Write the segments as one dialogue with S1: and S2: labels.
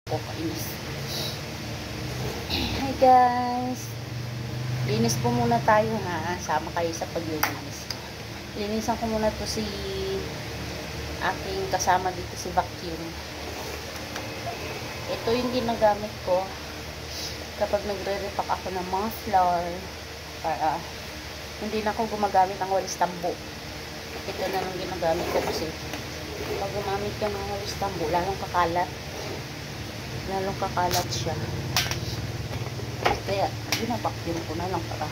S1: O, kainis. Hi guys! Linis po muna tayo ha. Sama kayo sa paglinis. Linisan ko muna to si aking kasama dito, si vacuum. Ito yung ginagamit ko kapag nagre-repack ako ng mga flour para hindi na ako gumagamit ng walis tambo. Ito na lang ginagamit ko kasi pag gumamit ka ng walis tambo, lalong kakalat siya. Kaya gina-vacuum ko na lang para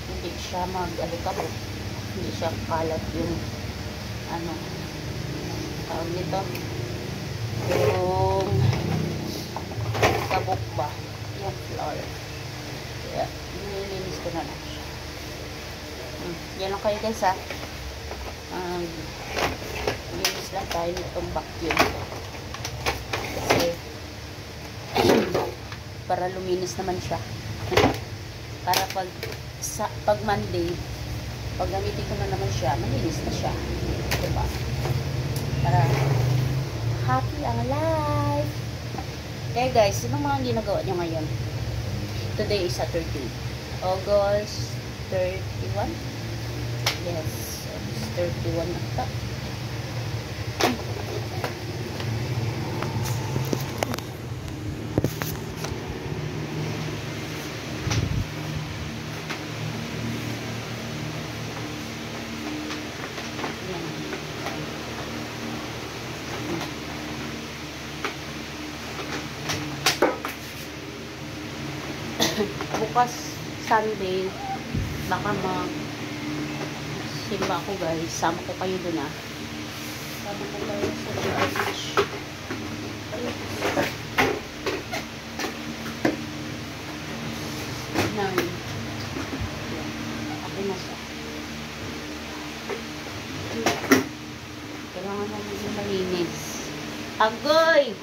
S1: hindi siya mag-alikabok, hindi siya kalat yung tawag nito, yung kabok ba, yung flour. Kaya nililinis ko na lang siya. Yan lang kayo guys ha. Linis lang tayo nitong vacuum kasi para luminis naman siya. Para pag Monday, pag gamitin ko na naman siya, malinis na siya. Diba? Para happy ang life. Okay guys, sino mga ginagawa nyo ngayon? Today is Saturday, August 31. Yes, August 31 na ito. Bukas Sunday, baka simba ko guys. Sama ko kayo dun ah. Sama ko kayo sa beach. Okay na siya. Kailangan namin malinis. Agoy!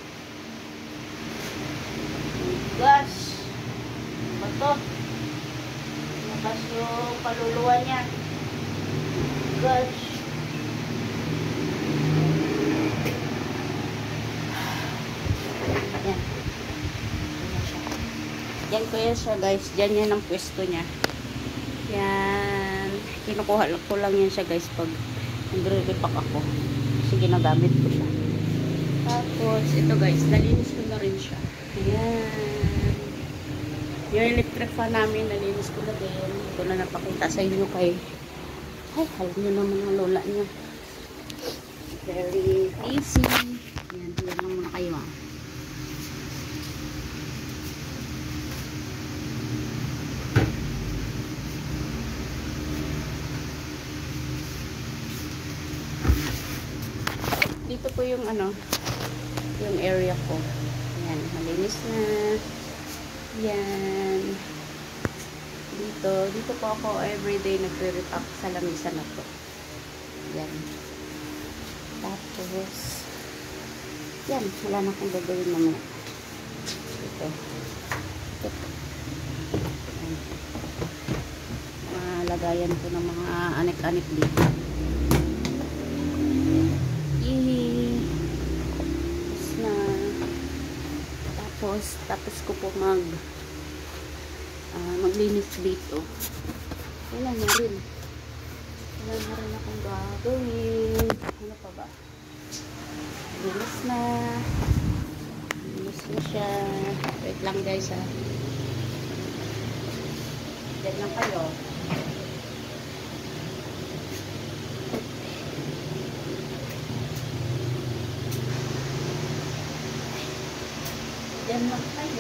S1: Gosh! Ito. Labas yung kaluluwa niya. Gosh. Yan. Yan ko yan siya guys. Diyan yan ang pwesto niya. Yan. Kinukuha ko lang yan siya guys pag nagre-repack ako. Kasi ginagamit ko siya. Tapos ito guys. Nalinis ko na rin siya. Yan. Yung electric fan namin, nalinis ko na din. Ito na napakita sa inyo kay alam nyo naman ang lola nyo. Very easy. Yan, yan lang muna kayo ah. Dito po yung yung area ko. Yan, malinis na. Yan. Dito po ako everyday nagre-repack sa lamisa na to. Yan. Tapos, yan. Wala na akong gagawin naman. Ito. Yan. Lagayan ko ng mga anik-anik dito. Tapos ko po maglinis dito. Wala na rin akong gagawin. Ano pa ba? Linis na siya. Wait lang guys ha. Diyan lang kayo. Diyan lang kayo.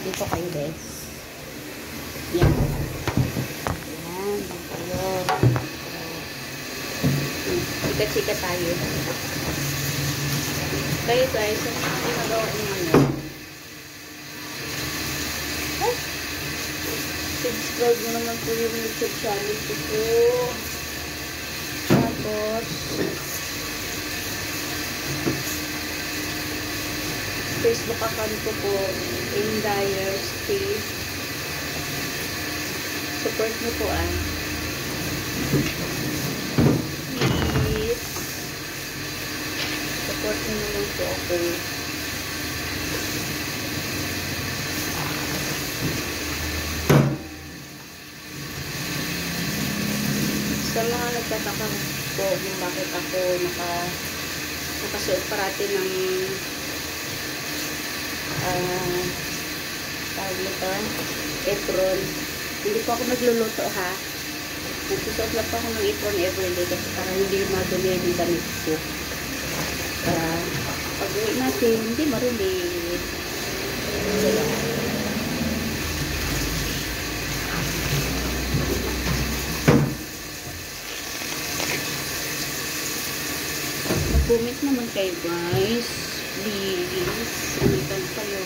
S1: Dito kayo guys. chika-chika tayo. Kayo guys, ano ang ginagawa niyo ngayon? Ay! Subscribe mo naman po yung YouTube channel ko po. Tapos, Facebook account ko po, Indire Steve. Support mo po please. Support mo naman po ako. Sa mga nagtataka po kung bakit ako nakasuot parati ng tawag nito, apron. Hindi po ako nagluluto ha. Nagsusuot lang po ako ng apron everyday kasi para hindi madumi yung damit ko. Para pag uwi natin, hindi marumi. Mag-comment naman kayo guys. Please. Umitan kayo.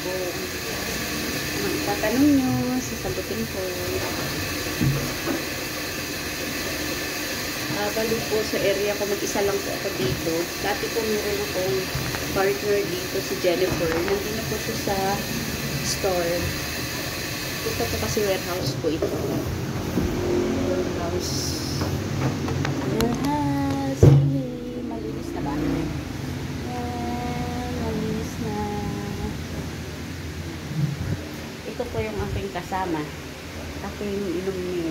S1: Kung tatanong nyo, sasagutin ko. Balo po sa area ko, mag-isa lang po ako dito. Dati po meron akong partner dito, si Jennifer. Nandun na po siya sa store. Ito po kasi warehouse po ito. Warehouse. Warehouse. Malinis na ba? Malinis na. Ito po yung aking kasama. Aking inom niya.